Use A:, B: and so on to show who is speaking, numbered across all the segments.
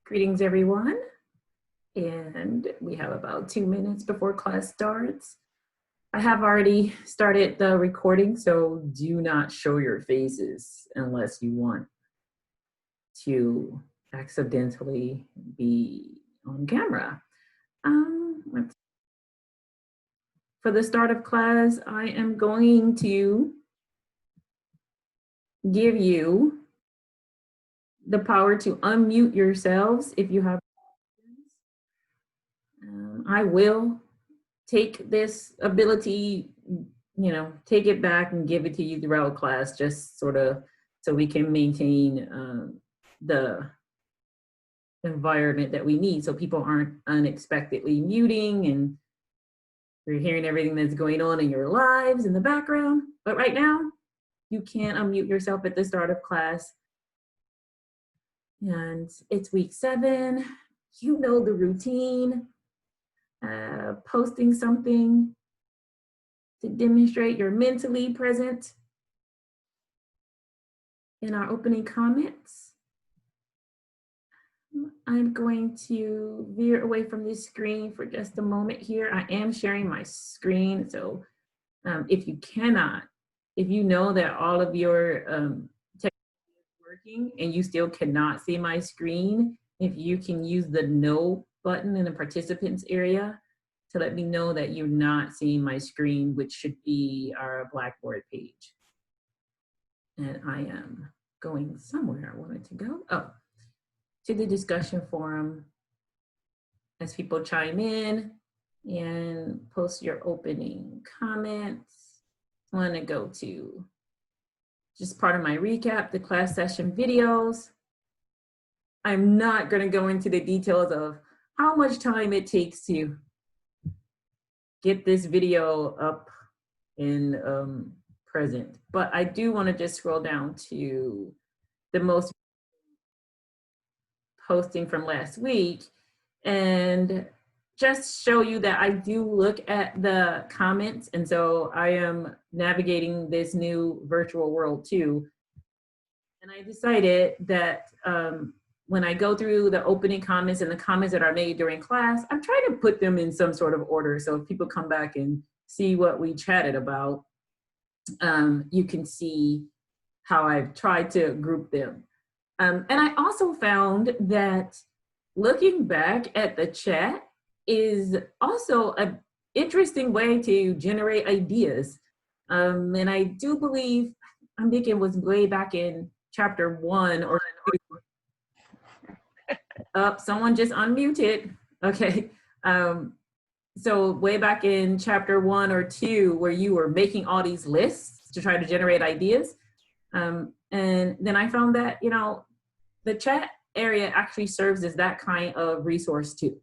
A: Greetings, everyone. And we have about 2 minutes before class starts. I have already started the recording, so do not show your faces unless you want to accidentally be on camera. For the start of class, I am going to give you the power to unmute yourselves if you have questions. I will take this ability, take it back and give it to you throughout class, just sort of so we can maintain the environment that we need so people aren't unexpectedly muting and you're hearing everything that's going on in your lives in the background. But right now, you can't unmute yourself at the start of class. And it's week 7. You know the routine. Posting something to demonstrate you're mentally present in our opening comments. I'm going to veer away from this screen for just a moment here. I am sharing my screen, so if you know that all of your technology is working and you still cannot see my screen, if you can use the no button in the participants area to let me know that you're not seeing my screen, which should be our Blackboard page. And I am going somewhere I wanted to go. Oh, to the discussion forum as people chime in and post your opening comments. I want to go to just part of my recap, the class session videos. I'm not going to go into the details of how much time it takes to get this video up and present, but I do want to just scroll down to the most posting from last week and just show you that I do look at the comments, and so I am navigating this new virtual world too. And I decided that when I go through the opening comments and the comments that are made during class, I'm trying to put them in some sort of order. So if people come back and see what we chatted about, you can see how I've tried to group them. And I also found that looking back at the chat is also an interesting way to generate ideas. And I do believe, I'm thinking it was way back in chapter 1 or 2. Someone just unmuted. Okay. So way back in chapter 1 or 2, where you were making all these lists to try to generate ideas. And then I found that, the chat area actually serves as that kind of resource too.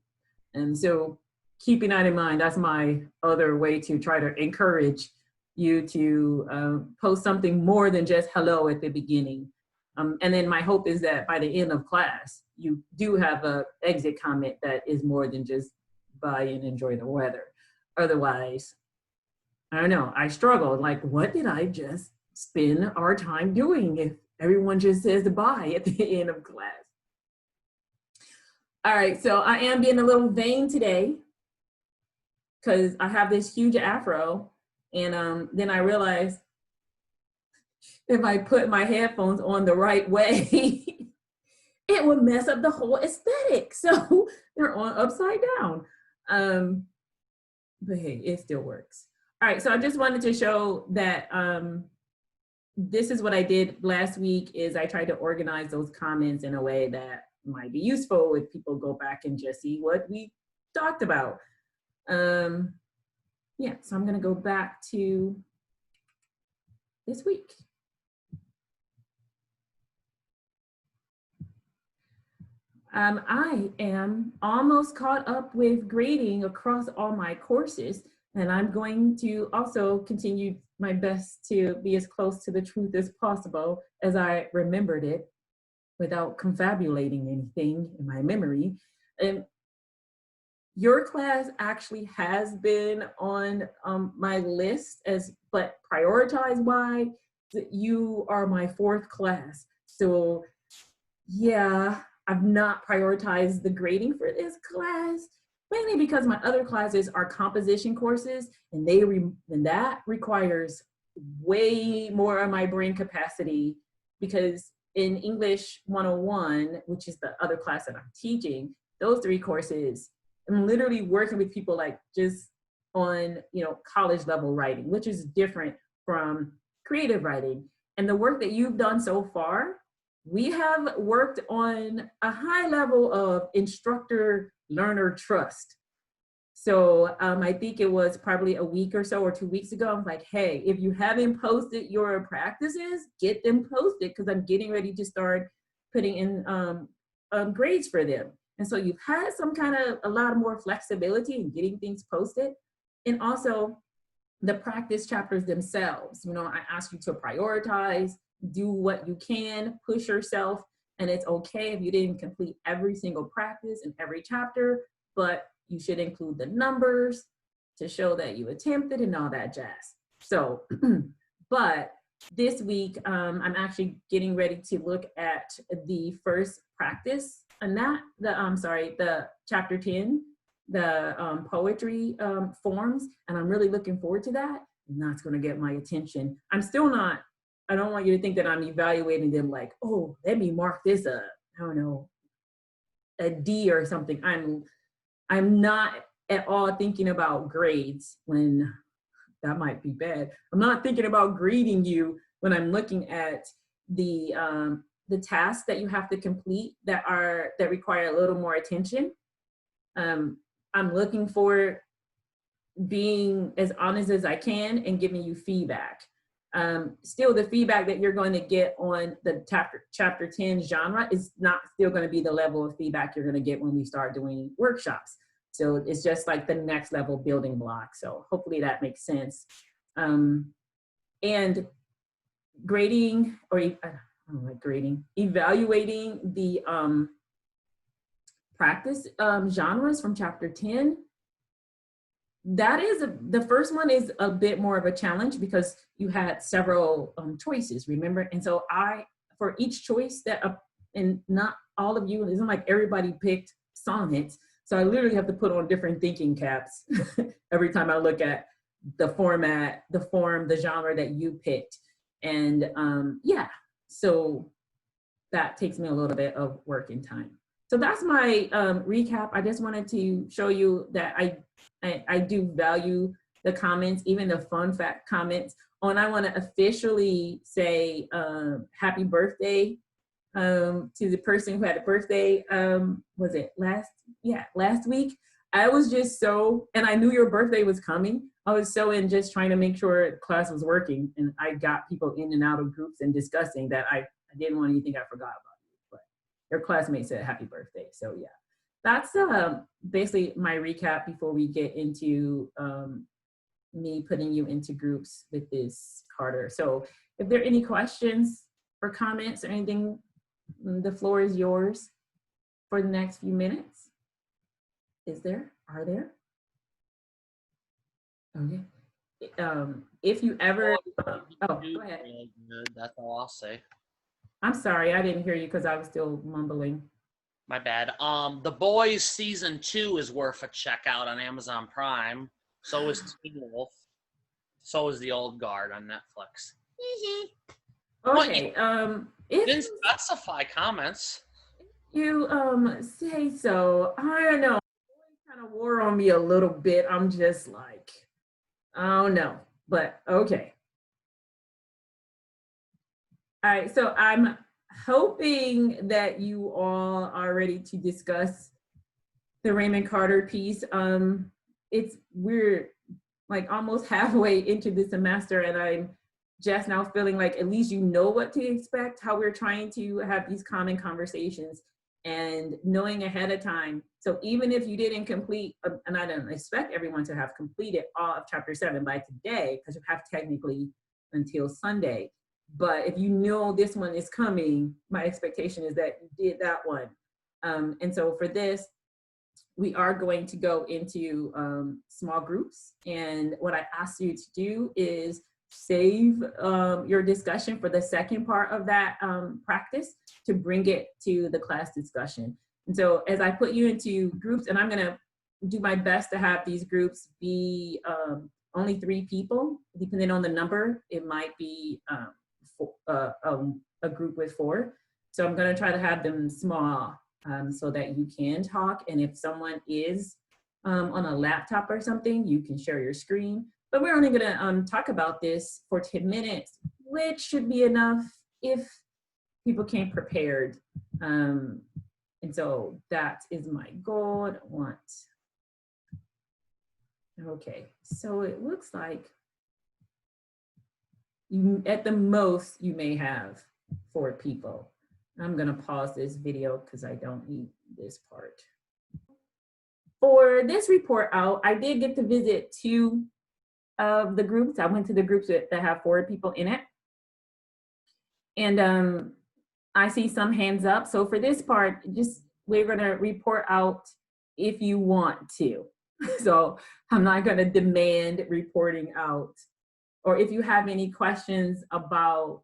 A: And so keeping that in mind, that's my other way to try to encourage you to post something more than just hello at the beginning. And then my hope is that by the end of class, you do have an exit comment that is more than just bye and enjoy the weather. Otherwise, I don't know, I struggled, like, what did I just spend our time doing if everyone just says bye at the end of class? All right, so I am being a little vain today because I have this huge afro, and then I realized if I put my headphones on the right way, it would mess up the whole aesthetic. So they're on upside down. But hey, it still works. All right, so I just wanted to show that this is what I did last week is I tried to organize those comments in a way that might be useful if people go back and just see what we talked about. Yeah, so I'm gonna go back to this week. I am almost caught up with grading across all my courses, and I'm going to also continue my best to be as close to the truth as possible as I remembered it without confabulating anything in my memory. And your class actually has been on my list but prioritize-wise, you are my 4th class. So yeah, I've not prioritized the grading for this class, mainly because my other classes are composition courses, and that requires way more of my brain capacity, because in English 101, which is the other class that I'm teaching, those 3 courses, I'm literally working with people like just on, college level writing, which is different from creative writing. And the work that you've done so far, we have worked on a high level of instructor-learner trust. So I think it was probably a week or so or 2 weeks ago, I was like, hey, if you haven't posted your practices, get them posted, because I'm getting ready to start putting in grades for them. And so you've had a lot more flexibility in getting things posted. And also the practice chapters themselves, I ask you to prioritize, do what you can, push yourself, and it's okay if you didn't complete every single practice in every chapter, but you should include the numbers to show that you attempted and all that jazz. So, but this week, I'm actually getting ready to look at the first practice, and the chapter 10, the poetry forms, and I'm really looking forward to that, and that's gonna get my attention. I don't want you to think that I'm evaluating them like, oh, let me mark this I don't know, a D or something. I'm not at all thinking about grades, when that might be bad. I'm not thinking about grading you when I'm looking at the tasks that you have to complete that require a little more attention. I'm looking for being as honest as I can and giving you feedback. Still, the feedback that you're going to get on the chapter 10 genre is not still going to be the level of feedback you're going to get when we start doing workshops. So it's just like the next level building block. So hopefully that makes sense. And grading, or I don't like grading, evaluating the practice genres from chapter 10. The first one is a bit more of a challenge because you had several choices, remember? And so for each choice and not all of you, it isn't like everybody picked sonnets. So I literally have to put on different thinking caps every time I look at the format, the form, the genre that you picked. And so that takes me a little bit of working time. So that's my recap. I just wanted to show you that I do value the comments, even the fun fact comments. Oh, and I want to officially say happy birthday to the person who had a birthday. Was it last week? I was just and I knew your birthday was coming. I was so in just trying to make sure class was working, and I got people in and out of groups and discussing that I didn't want you to think I forgot about you, but your classmate said happy birthday. So yeah, that's basically my recap before we get into me putting you into groups with this, Carter. So if there are any questions or comments or anything, the floor is yours for the next few minutes. Are there? Okay. If you ever, go ahead.
B: Really good. That's all I'll say.
A: I'm sorry, I didn't hear you because I was still mumbling.
B: My bad. The Boys season 2 is worth a check out on Amazon Prime. So is Teen Wolf. So is The Old Guard on Netflix.
A: Okay.
B: If didn't specify comments.
A: You say so. I don't know. It kind of wore on me a little bit. I'm just like, I don't know, but okay. All right, so I'm hoping that you all are ready to discuss the Raymond Carter piece. We're like almost halfway into the semester, and I'm just now feeling like at least you know what to expect, how we're trying to have these common conversations and knowing ahead of time. So even if you didn't complete, and I don't expect everyone to have completed all of chapter 7 by today, because you have technically until Sunday. But if you know this one is coming, my expectation is that you did that one. And so for this, we are going to go into small groups. And what I asked you to do is save your discussion for the second part of that practice to bring it to the class discussion. And so as I put you into groups, and I'm gonna do my best to have these groups be only 3 people, depending on the number, it might be a group with 4. So I'm gonna try to have them small so that you can talk. And if someone is on a laptop or something, you can share your screen. But we're only gonna talk about this for 10 minutes, which should be enough if people came prepared. And so that is my goal. I don't want. Okay, so it looks like you, at the most, you may have 4 people. I'm gonna pause this video because I don't need this part. For this report out, I did get to visit 2 of the groups. I went to the groups that have 4 people in it. And I see some hands up. So for this part, just we're gonna report out if you want to. So I'm not gonna demand reporting out. Or if you have any questions about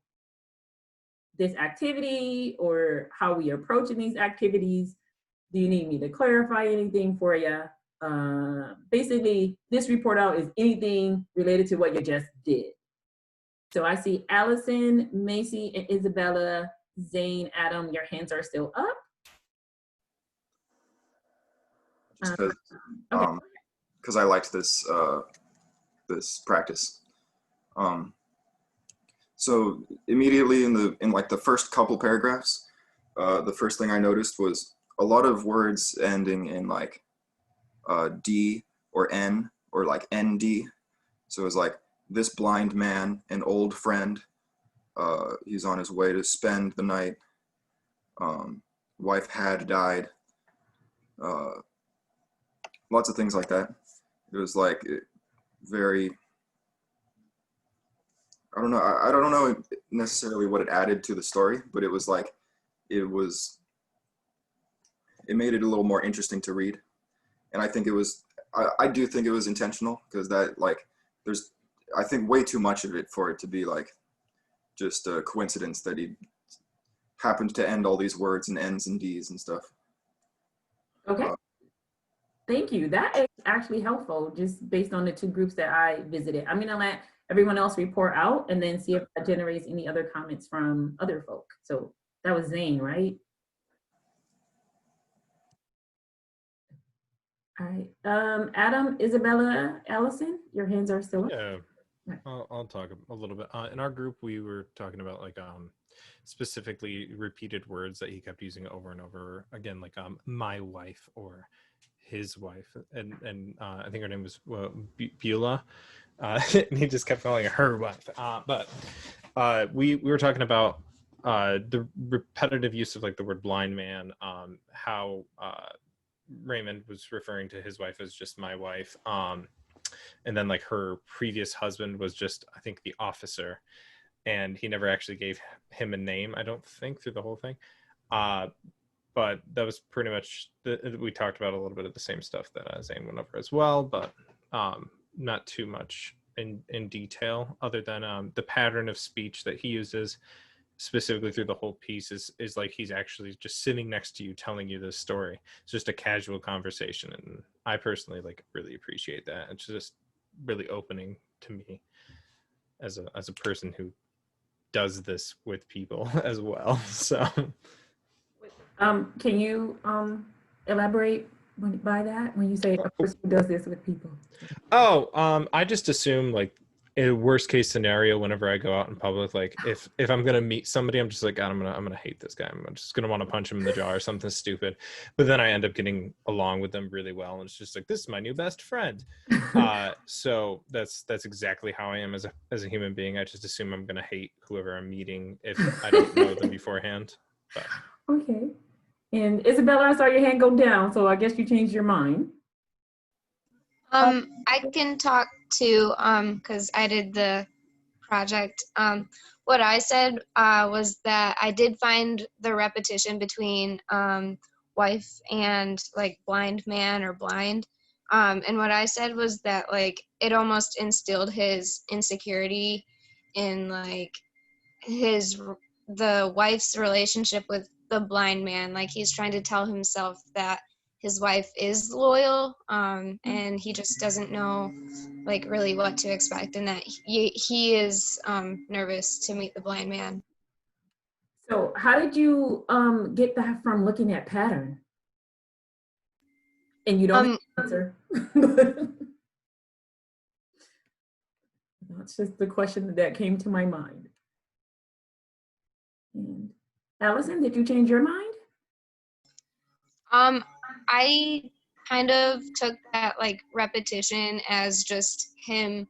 A: this activity or how we approaching these activities, do you need me to clarify anything for you? Basically, this report out is anything related to what you just did. So I see Allison, Macy, and Isabella, Zane, Adam, your hands are still up.
C: Just because I liked this this practice. So immediately in like the first couple paragraphs, the first thing I noticed was a lot of words ending in like D or N or like ND. So it was like, this blind man, an old friend, he's on his way to spend the night, wife had died, lots of things like that. It was like very, I don't know, I don't know necessarily what it added to the story, but it was like, it made it a little more interesting to read. And I think it was, I do think it was intentional, because that, like, there's, I think, way too much of it for it to be like just a coincidence that he happened to end all these words in N's and D's and stuff.
A: Okay. Thank you. That is actually helpful, just based on the 2 groups that I visited. I'm gonna let everyone else report out and then see if that generates any other comments from other folk. So that was Zane, right? All right. Adam, Isabella, Allison, your hands are still up.
D: Yeah, I'll talk a little bit. In our group, we were talking about like specifically repeated words that he kept using over and over again, like my wife or his wife, and I think her name was Beulah, and he just kept calling her her wife. But we were talking about the repetitive use of like the word blind man, how Raymond was referring to his wife as just my wife, and then like her previous husband was just, I think, the officer, and he never actually gave him a name, I don't think, through the whole thing. But that was pretty much we talked about a little bit of the same stuff that Zane went over as well, but not too much in detail, other than the pattern of speech that he uses specifically through the whole piece is like he's actually just sitting next to you telling you this story. It's just a casual conversation, and I personally like really appreciate that. It's just really opening to me as a person who does this with people as well. So
A: can you elaborate by that when you say a person who does this with people?
D: I just assume, like, in a worst case scenario, whenever I go out in public, like if I'm gonna meet somebody, I'm just like, God, I'm gonna hate this guy. I'm just gonna want to punch him in the jaw or something stupid. But then I end up getting along with them really well, and it's just like, this is my new best friend. So that's exactly how I am as a human being. I just assume I'm gonna hate whoever I'm meeting if I don't know them beforehand. But.
A: Okay. And Isabella, I saw your hand go down, so I guess you changed your mind.
E: I can talk to, because I did the project. What I said was that I did find the repetition between wife and like blind man or blind. And what I said was that like it almost instilled his insecurity in like the wife's relationship with the blind man. Like he's trying to tell himself that his wife is loyal, and he just doesn't know like really what to expect, and that he is nervous to meet the blind man.
A: So how did you get that from looking at pattern? And you don't have to answer. That's just the question that came to my mind. And Allison, did you change your mind?
E: I kind of took that like repetition as just him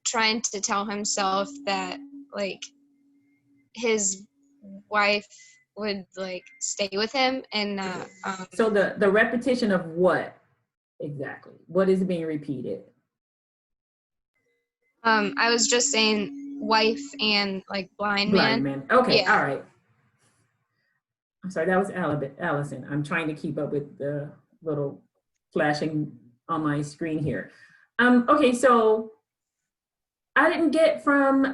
E: trying to tell himself that like his wife would like stay with him and not.
A: So the repetition of what exactly? What is being repeated?
E: I was just saying wife and like blind
A: Blind
E: man.
A: man. Okay,
E: Yeah.
A: all right. I'm sorry, that was Allison. I'm trying to keep up with the little flashing on my screen here. Okay, so I didn't get from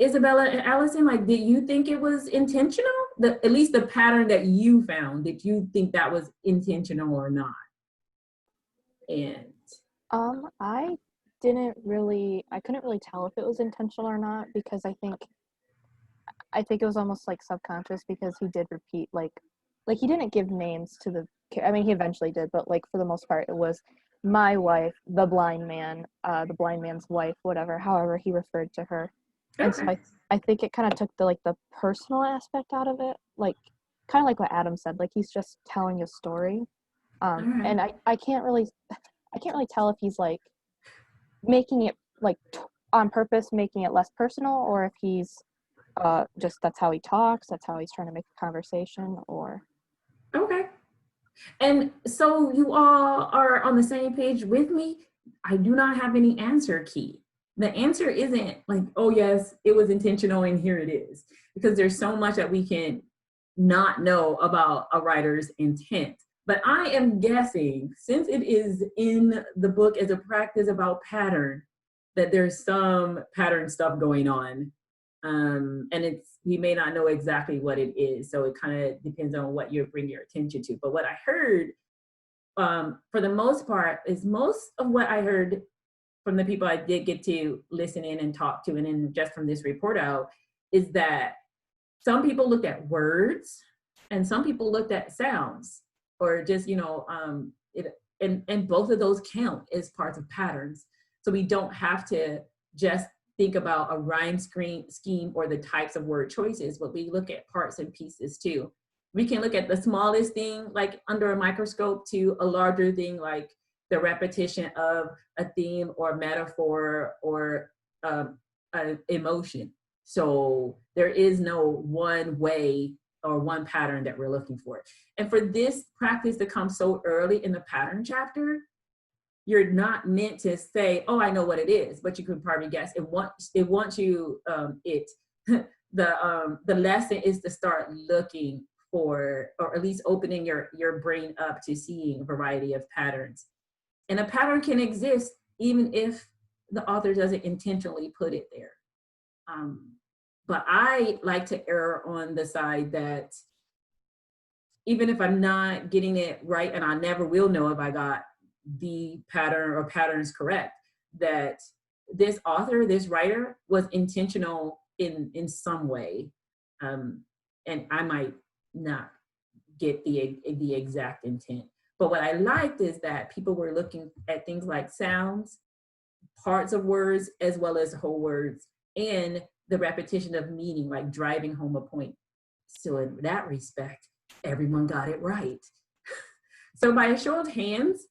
A: Isabella and Allison, like, did you think it was intentional? At least the pattern that you found, did you think that was intentional or not? And
F: I couldn't really tell if it was intentional or not, because I think it was almost like subconscious, because he did repeat like he didn't give names to I mean, he eventually did, but like for the most part it was my wife, the blind man, the blind man's wife, however he referred to her. Okay. And so I think it kind of took the personal aspect out of it, like kind of like what Adam said, like he's just telling a story. And I can't really tell if he's like making it like on purpose, making it less personal, or if he's just that's how he talks, that's how he's trying to make a conversation, or.
A: Okay. And so you all are on the same page with me. I do not have any answer key. The answer isn't like, oh yes, it was intentional and here it is, because there's so much that we can not know about a writer's intent. But I am guessing, since it is in the book as a practice about pattern, that there's some pattern stuff going on. And we may not know exactly what it is. So it kind of depends on what you bring your attention to. But what I heard, for the most part, is most of what I heard from the people I did get to listen in and talk to, and then just from this report out, is that some people looked at words and some people looked at sounds, or just, and both of those count as parts of patterns. So we don't have to just think about a rhyme scheme or the types of word choices, but we look at parts and pieces too. We can look at the smallest thing, like under a microscope, to a larger thing, like the repetition of a theme or metaphor or an emotion. So there is no one way or one pattern that we're looking for. And for this practice to come so early in the pattern chapter, you're not meant to say, oh, I know what it is, but you could probably guess. It wants you, the lesson is to start looking for, or at least opening your brain up to seeing a variety of patterns. And a pattern can exist even if the author doesn't intentionally put it there. But I like to err on the side that even if I'm not getting it right, and I never will know if I got the pattern or patterns correct, that this author, this writer, was intentional in some way, and I might not get the exact intent. But what I liked is that people were looking at things like sounds, parts of words, as well as whole words, and the repetition of meaning, like driving home a point. So in that respect, everyone got it right. So by a show of hands,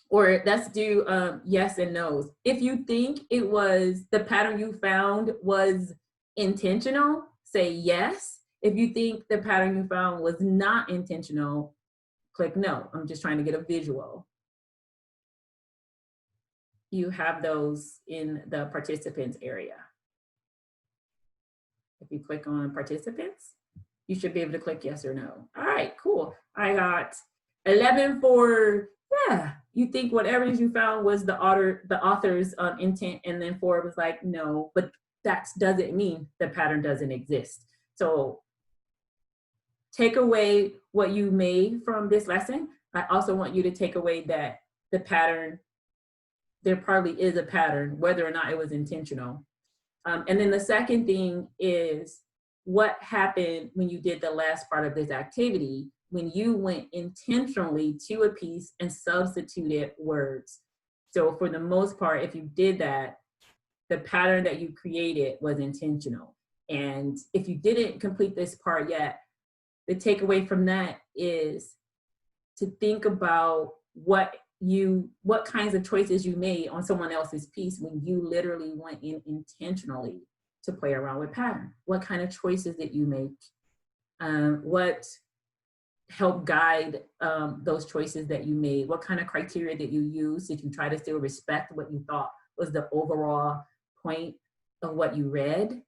A: or let's do yes and no's. If you think it was, the pattern you found was intentional, say yes. If you think the pattern you found was not intentional, click no. I'm just trying to get a visual. You have those in the participants area. If you click on participants, you should be able to click yes or no. All right, cool. I got 11 for, yeah, you think whatever it is you found was the author's intent, and then 4 was like, no, but that doesn't mean the pattern doesn't exist. So take away what you made from this lesson. I also want you to take away that the pattern, there probably is a pattern, whether or not it was intentional. And then the second thing is, what happened when you did the last part of this activity, when you went intentionally to a piece and substituted words. So for the most part, if you did that, the pattern that you created was intentional. And if you didn't complete this part yet, the takeaway from that is to think about what kinds of choices you made on someone else's piece when you literally went in intentionally to play around with pattern. What kind of choices did you make? What helped guide those choices that you made? What kind of criteria did you use? Did you try to still respect what you thought was the overall point of what you read?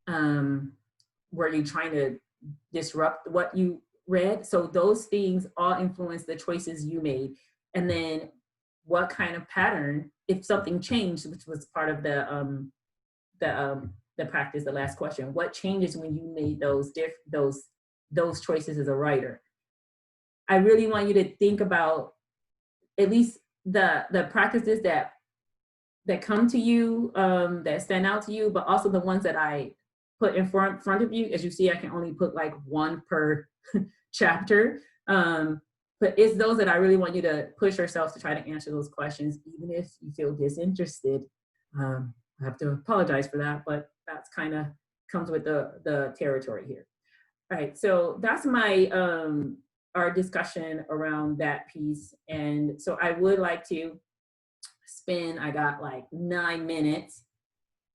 A: Were you trying to disrupt what you read? So those things all influence the choices you made. And then what kind of pattern, if something changed, which was part of the practice, the last question, what changes when you made those choices as a writer? I really want you to think about at least the practices that come to you, that stand out to you, but also the ones that I put in front of you. As you see, I can only put like one per chapter. But it's those that I really want you to push yourselves to try to answer those questions, even if you feel disinterested. I have to apologize for that, but that's kind of comes with the territory here. All right, so that's my our discussion around that piece. And so I would like to spend, I got like 9 minutes,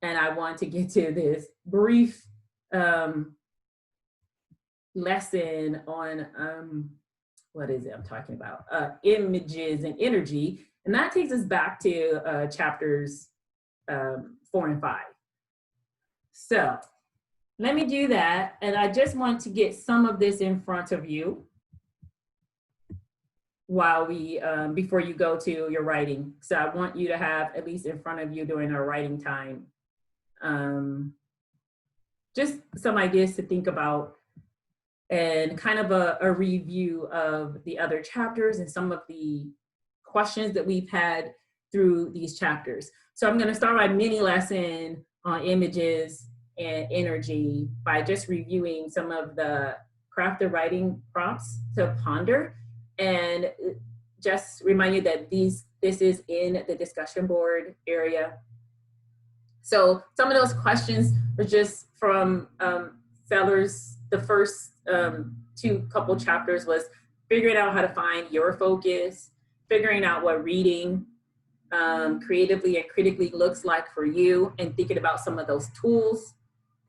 A: and I want to get to this brief lesson on what is it I'm talking about? Images and energy. And that takes us back to chapters 4 and 5. So let me do that. And I just want to get some of this in front of you while we, before you go to your writing. So I want you to have at least in front of you during our writing time, just some ideas to think about, and kind of a review of the other chapters and some of the questions that we've had through these chapters. So I'm going to start my mini lesson on images and energy by just reviewing some of the crafted writing prompts to ponder, and just remind you that this is in the discussion board area. So some of those questions are just from Feller's, the first couple chapters was figuring out how to find your focus, figuring out what reading creatively and critically looks like for you, and thinking about some of those tools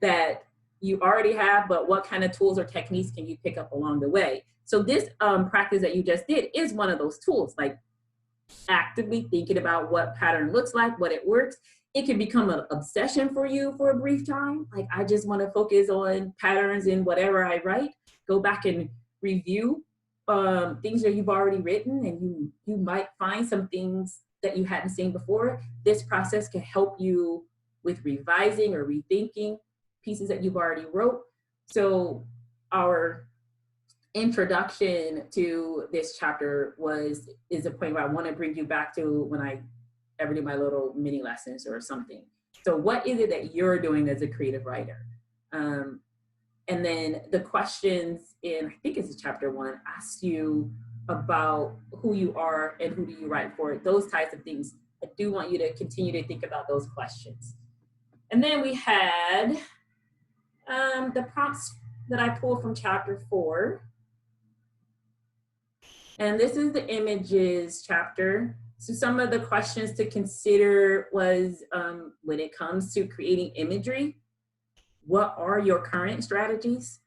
A: that you already have, but what kind of tools or techniques can you pick up along the way? So this practice that you just did is one of those tools, like actively thinking about what pattern looks like, what it works. It can become an obsession for you for a brief time. Like, I just want to focus on patterns in whatever I write. Go back and review things that you've already written, and you might find some things that you hadn't seen before. This process can help you with revising or rethinking pieces that you've already wrote. So our introduction to this chapter is a point where I want to bring you back to when I ever do my little mini lessons or something. So what is it that you're doing as a creative writer? And then the questions in, I think it's chapter 1, asks you about who you are and who do you write for, those types of things. I do want you to continue to think about those questions. And then we had the prompts that I pulled from chapter 4. And this is the images chapter. So some of the questions to consider was when it comes to creating imagery, what are your current strategies?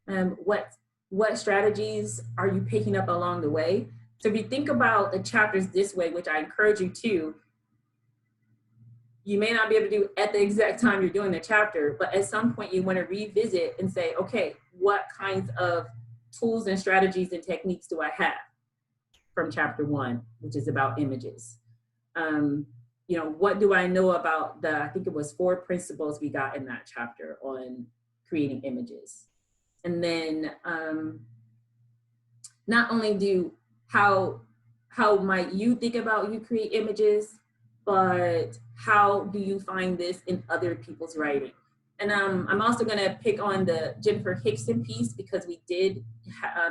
A: What strategies are you picking up along the way? So if you think about the chapters this way, which I encourage you to, you may not be able to do at the exact time you're doing the chapter, but at some point you want to revisit and say, okay, what kinds of tools and strategies and techniques do I have? from chapter 1, which is about images. You know, what do I know about I think it was 4 principles we got in that chapter on creating images. And then not only how might you think about you create images, but how do you find this in other people's writing? And I'm also going to pick on the Jennifer Hickson piece, because we did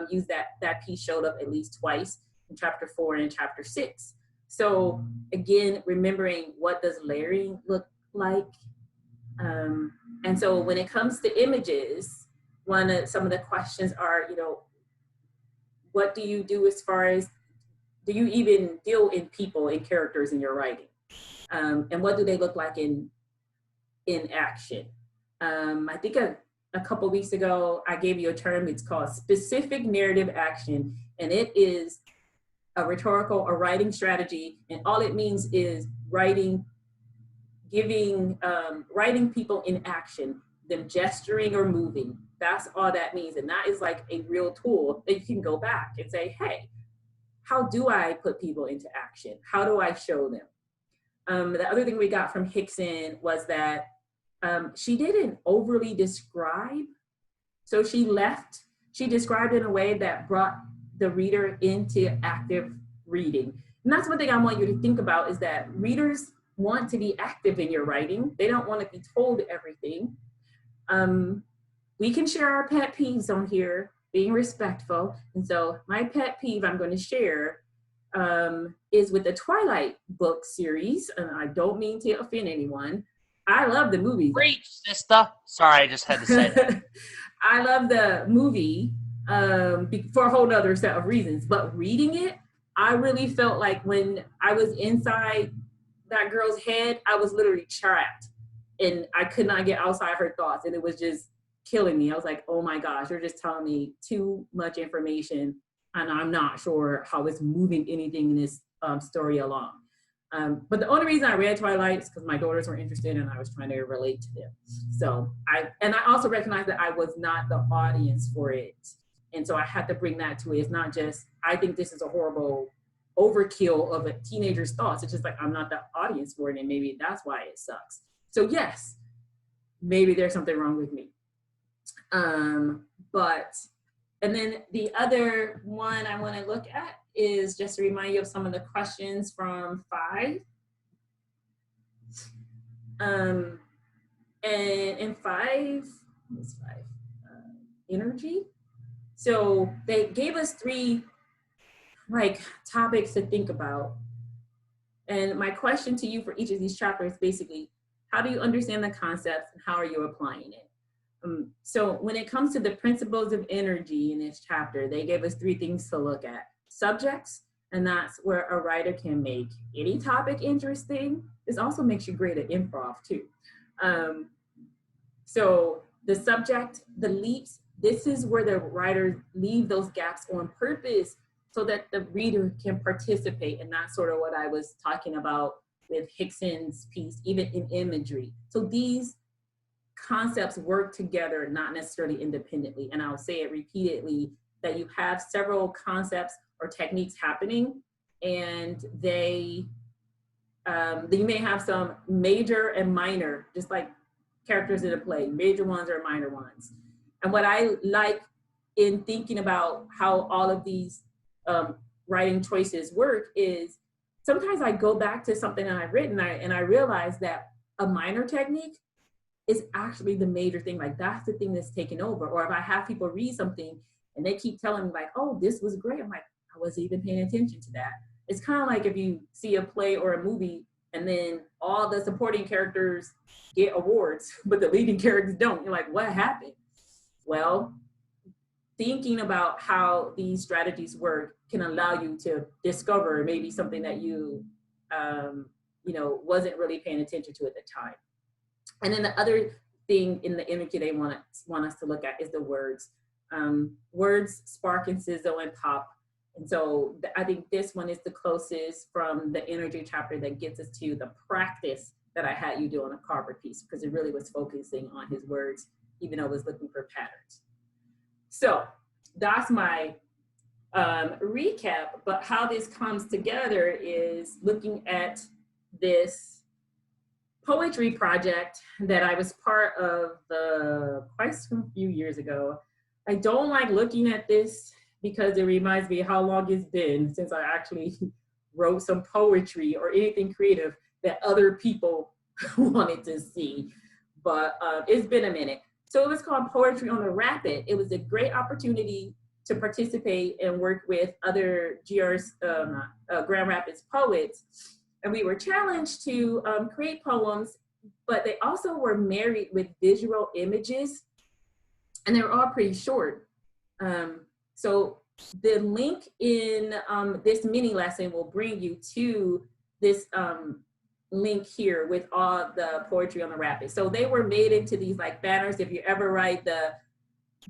A: use that piece showed up at least twice in chapter 4 and chapter 6. So again, remembering what does layering look like. And so when it comes to images, some of the questions are, you know, what do you do as far as, do you even deal in people and characters in your writing? And what do they look like in action? I think a couple weeks ago, I gave you a term, it's called specific narrative action. And it is a rhetorical or writing strategy. And all it means is writing people in action, them gesturing or moving. That's all that means. And that is like a real tool that you can go back and say, hey, how do I put people into action? How do I show them? The other thing we got from Hickson was that she didn't overly describe. So she described in a way that brought the reader into active reading. And that's one thing I want you to think about, is that readers want to be active in your writing. They don't want to be told everything. We can share our pet peeves on here, being respectful. And so my pet peeve I'm going to share is with the Twilight book series. And I don't mean to offend anyone. I love the movie.
B: Great, sister. Sorry, I just had to say that.
A: I love the movie for a whole nother set of reasons. But reading it, I really felt like when I was inside that girl's head, I was literally trapped. And I could not get outside her thoughts. And it was just killing me. I was like, oh my gosh, you're just telling me too much information. And I'm not sure how it's moving anything in this story along. But the only reason I read Twilight is because my daughters were interested and I was trying to relate to them. So I also recognized that I was not the audience for it. And so I had to bring that to it. It's not just, I think this is a horrible overkill of a teenager's thoughts. It's just like, I'm not the audience for it. And maybe that's why it sucks. So yes, maybe there's something wrong with me. And then the other one I want to look at is just to remind you of some of the questions from 5. And in 5, what's 5? Energy. So they gave us 3 like topics to think about. And my question to you for each of these chapters, basically, how do you understand the concepts and how are you applying it? So when it comes to the principles of energy in this chapter, they gave us 3 things to look at. Subjects, and that's where a writer can make any topic interesting. This also makes you great at improv too. So the subject, the leaps, this is where the writers leave those gaps on purpose so that the reader can participate. And that's sort of what I was talking about with Hickson's piece, even in imagery. So these concepts work together, not necessarily independently. And I'll say it repeatedly, that you have several concepts or techniques happening, and you may have some major and minor, just like characters in a play, major ones or minor ones. And what I like in thinking about how all of these writing choices work is sometimes I go back to something that I've written and I realize that a minor technique is actually the major thing. Like that's the thing that's taken over. Or if I have people read something and they keep telling me like, oh, this was great. I'm like, I wasn't even paying attention to that. It's kind of like if you see a play or a movie and then all the supporting characters get awards, but the leading characters don't. You're like, what happened? Well, thinking about how these strategies work can allow you to discover maybe something that you wasn't really paying attention to at the time. And then the other thing in the imagery they want us to look at is the words. Words spark and sizzle and pop. And so I think this one is the closest from the energy chapter that gets us to the practice that I had you do on a Carver piece, because it really was focusing on his words, even though it was looking for patterns. So that's my recap, but how this comes together is looking at this poetry project that I was part of quite a few years ago. I don't like looking at this because it reminds me how long it's been since I actually wrote some poetry or anything creative that other people wanted to see. But it's been a minute. So it was called Poetry on the Rapid. It was a great opportunity to participate and work with other Grand Rapids poets. And we were challenged to create poems, but they also were married with visual images, and they were all pretty short. So the link in this mini lesson will bring you to this link here with all the poetry on the rapid. So they were made into these like banners. If you ever ride the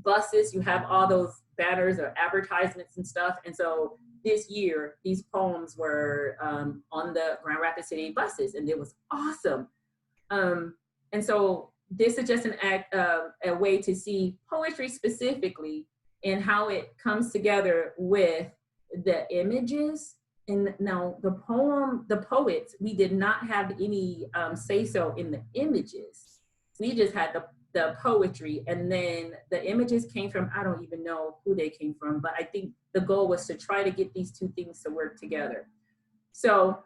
A: buses, you have all those banners or advertisements and stuff. And so this year, these poems were on the Grand Rapids City buses, and it was awesome. And so this is just a way to see poetry specifically and how it comes together with the images. And now the poets, we did not have any say-so in the images. We just had the poetry, and then the images came from, I don't even know who they came from, but I think the goal was to try to get these two things to work together. So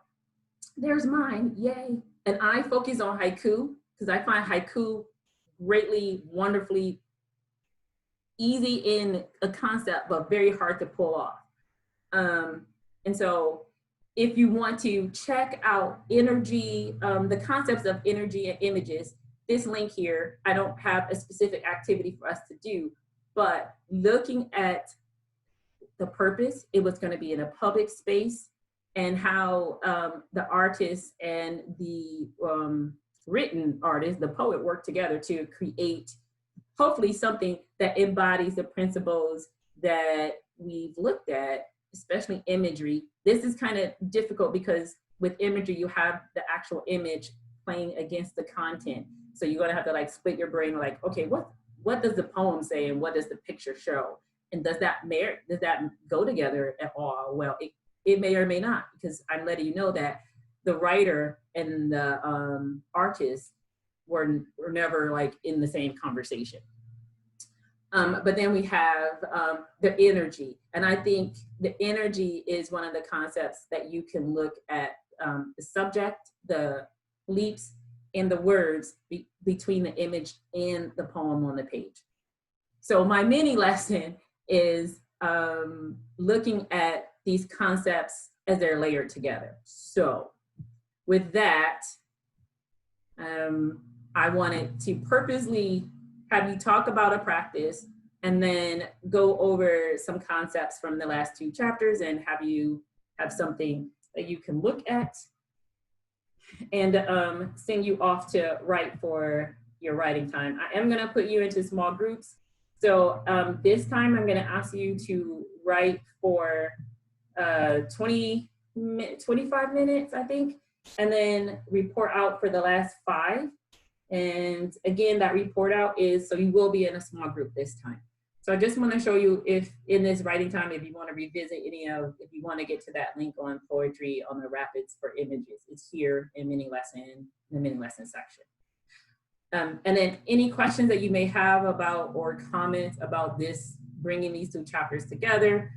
A: there's mine, yay. And I focus on haiku because I find haiku greatly, wonderfully easy in a concept, but very hard to pull off. And so if you want to check out energy, the concepts of energy and images, this link here, I don't have a specific activity for us to do, but looking at the purpose, it was going to be in a public space, and how the artist and the written artist, the poet, work together to create hopefully something that embodies the principles that we've looked at, especially imagery. This is kind of difficult because with imagery, you have the actual image playing against the content. So you're gonna have to like split your brain, like, okay, what does the poem say and what does the picture show? And does that go together at all? Well, it may or may not, because I'm letting you know that the writer and the artist were never like in the same conversation. But then we have the energy. And I think the energy is one of the concepts that you can look at the subject, the leaps, and the words between the image and the poem on the page. So my mini lesson is looking at these concepts as they're layered together. So with that, I wanted to purposely have you talk about a practice and then go over some concepts from the last two chapters and have you have something that you can look at and send you off to write for your writing time. I am gonna put you into small groups. So this time I'm gonna ask you to write for 25 minutes, I think, and then report out for the last 5. And again, that report out is, so you will be in a small group this time. So I just want to show you, if in this writing time, if you want to revisit if you want to get to that link on poetry on the rapids for images, it's here in the mini lesson section. And then any questions that you may have about or comments about this, bringing these two chapters together,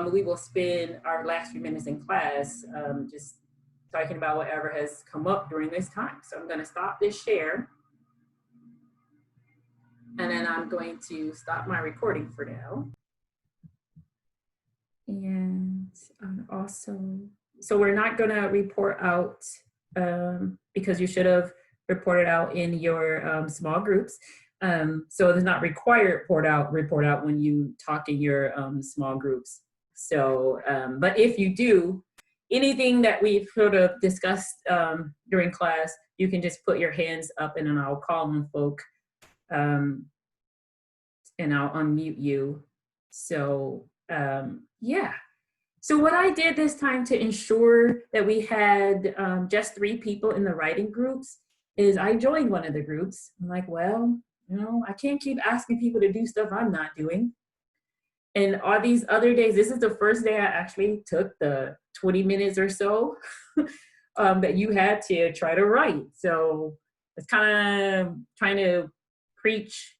A: we will spend our last few minutes in class just talking about whatever has come up during this time. So I'm going to stop this share. And then I'm going to stop my recording for now. And also, so we're not going to report out because you should have reported out in your small groups. So it's not required report out when you talk in your small groups. So, but if you do, anything that we've sort of discussed during class, you can just put your hands up and then I'll call on folk and I'll unmute you. So yeah. So what I did this time to ensure that we had just 3 people in the writing groups is I joined one of the groups. I'm like, well, you know, I can't keep asking people to do stuff I'm not doing. And all these other days, this is the first day I actually took the 20 minutes or so that you had to try to write. So it's kind of trying to preach,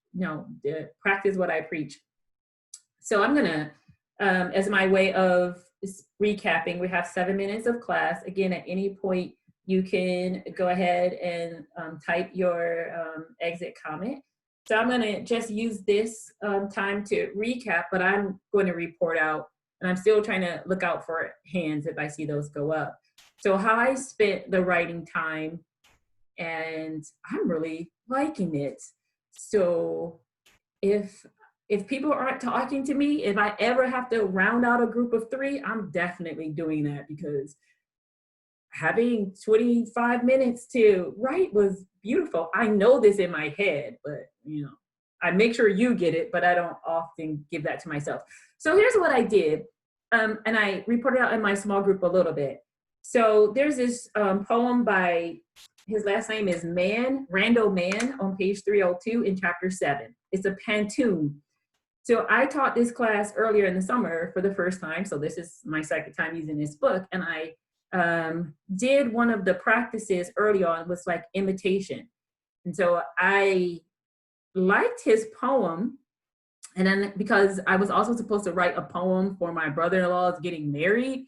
A: practice what I preach. So I'm gonna, as my way of recapping, we have 7 minutes of class. Again, at any point, you can go ahead and type your exit comment. So I'm gonna just use this time to recap, but I'm going to report out, and I'm still trying to look out for hands if I see those go up. So how I spent the writing time, and I'm really liking it. So if people aren't talking to me, if I ever have to round out a group of 3, I'm definitely doing that, because having 25 minutes to write was beautiful. I know this in my head, but I make sure you get it, but I don't often give that to myself. So here's what I did. And I reported out in my small group a little bit. So there's this poem by, his last name is Randall Mann, on page 302 in chapter 7. It's a pantoum. So I taught this class earlier in the summer for the first time. So this is my second time using this book. And I did one of the practices early on, was like imitation. And so I liked his poem. And then because I was also supposed to write a poem for my brother-in-law's getting married,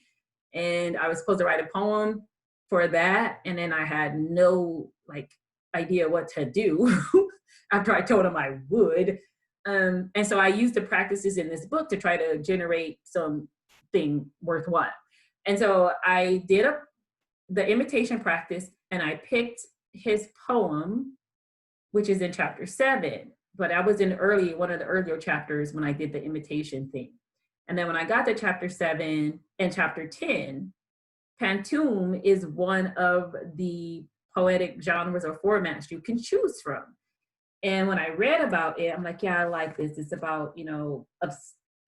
A: and I was supposed to write a poem for that. And then I had no idea what to do after I told him I would. And so I used the practices in this book to try to generate something worthwhile. And so I did the imitation practice, and I picked his poem, which is in chapter 7. But I was in one of the earlier chapters when I did the imitation thing. And then when I got to chapter 7 and chapter 10, pantoum is one of the poetic genres or formats you can choose from. And when I read about it, I'm like, yeah, I like this. It's about,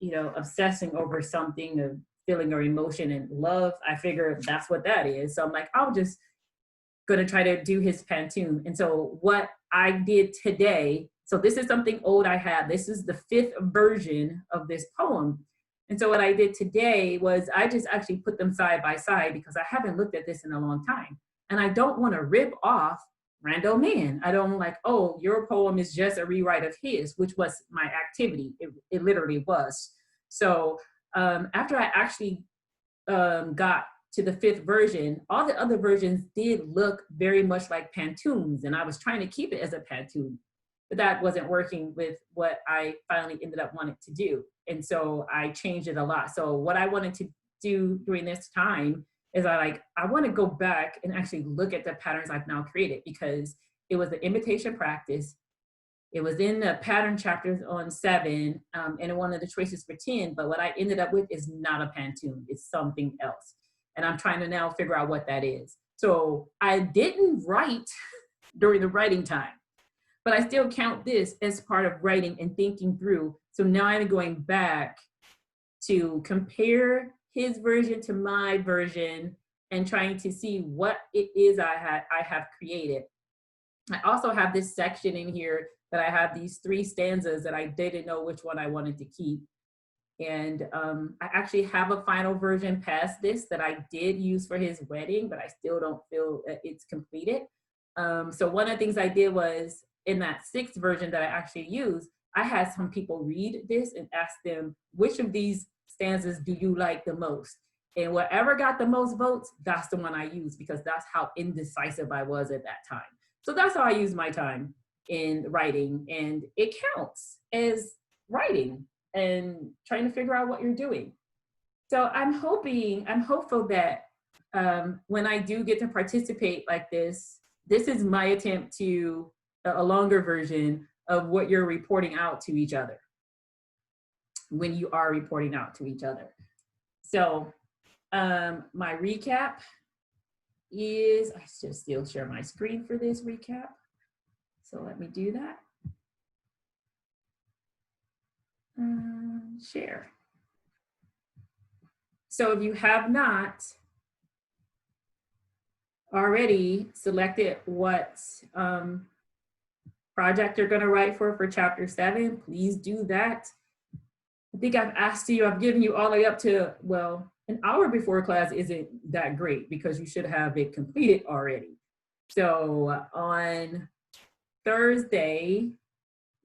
A: obsessing over something, of feeling or emotion, and love. I figure that's what that is. So I'm like, I'm just gonna try to do his pantoum. And so what I did today, so this is something old I have. This is the 5th version of this poem. And so what I did today was I just actually put them side by side, because I haven't looked at this in a long time. And I don't want to rip off Randall Mann. I don't oh, your poem is just a rewrite of his, which was my activity. It literally was. So after I actually got to the 5th version, all the other versions did look very much like pantoums, and I was trying to keep it as a pantoum, but that wasn't working with what I finally ended up wanting to do. And so I changed it a lot. So what I wanted to do during this time is I want to go back and actually look at the patterns I've now created, because it was the imitation practice. It was in the pattern chapters on 7 and one of the choices for 10, but what I ended up with is not a pantoum, it's something else. And I'm trying to now figure out what that is. So I didn't write during the writing time, but I still count this as part of writing and thinking through. So now I'm going back to compare his version to my version and trying to see what it is I have created. I also have this section in here that I have these 3 stanzas that I didn't know which one I wanted to keep. And I actually have a final version past this that I did use for his wedding, but I still don't feel that it's completed. So one of the things I did was, in that 6th version that I actually used, I had some people read this and ask them, which of these stanzas do you like the most? And whatever got the most votes, that's the one I used, because that's how indecisive I was at that time. So that's how I use my time in writing, and it counts as writing and trying to figure out what you're doing. So I'm hopeful that when I do get to participate like this is my attempt to a longer version of what you're reporting out to each other when you are reporting out to each other. So my recap is, I should still share my screen for this recap. So let me do that. Share. So if you have not already selected what project you're going to write for chapter 7, please do that. I think I've asked you, I've given you all the way up to, well, an hour before class isn't that great because you should have it completed already. So on Thursday,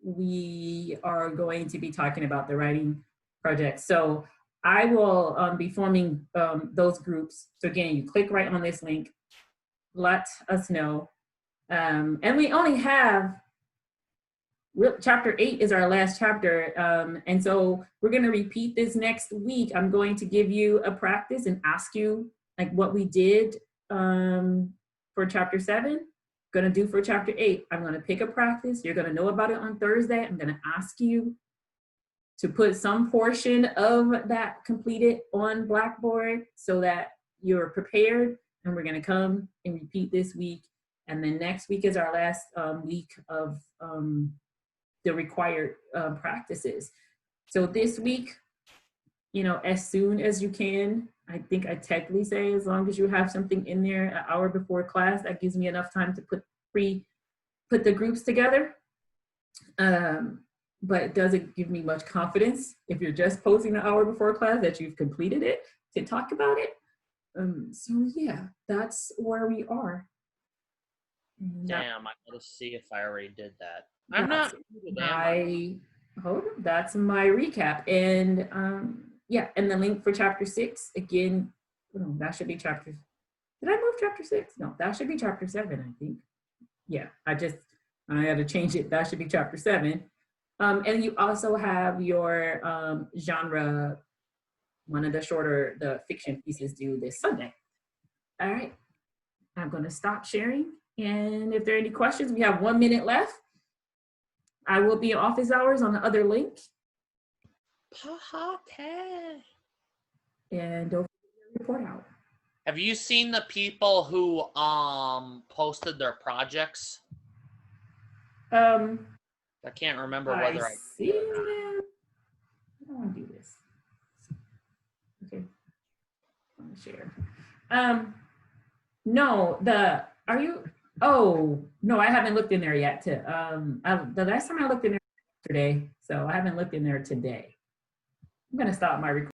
A: we are going to be talking about the writing project. So I will be forming those groups. So again, you click right on this link, let us know. And we only have, chapter 8 is our last chapter. And so we're gonna repeat this next week. I'm going to give you a practice and ask you like what we did for chapter 7, gonna do for chapter 8. I'm gonna pick a practice. You're gonna know about it on Thursday. I'm gonna ask you to put some portion of that completed on Blackboard so that you're prepared, and we're gonna come and repeat this week. And then next week is our last week of the required practices. So this week, you know, as soon as you can, I think I technically say as long as you have something in there an hour before class, that gives me enough time to put the groups together. But it doesn't give me much confidence if you're just posting an hour before class that you've completed it to talk about it. So yeah, that's where we are.
B: Damn, I gotta see if I already did that. I'm not.
A: That's my recap. And yeah, and the link for chapter 6, again, oh, that should be chapter, did I move chapter 6? No, that should be chapter 7, I think. Yeah, I had to change it. That should be chapter 7. And you also have your genre, one of the shorter, the fiction pieces due this Sunday. All right, I'm gonna stop sharing. And if there are any questions, we have 1 minute left. I will be in office hours on the other link. And don't forget to report out.
B: Have you seen the people who posted their projects? I can't remember whether I
A: see them. I don't want to do this. Okay, I'm gonna share. No, are you? Oh no, I haven't looked in there yet. The last time I looked in there was yesterday, so I haven't looked in there today. I'm gonna stop my recording.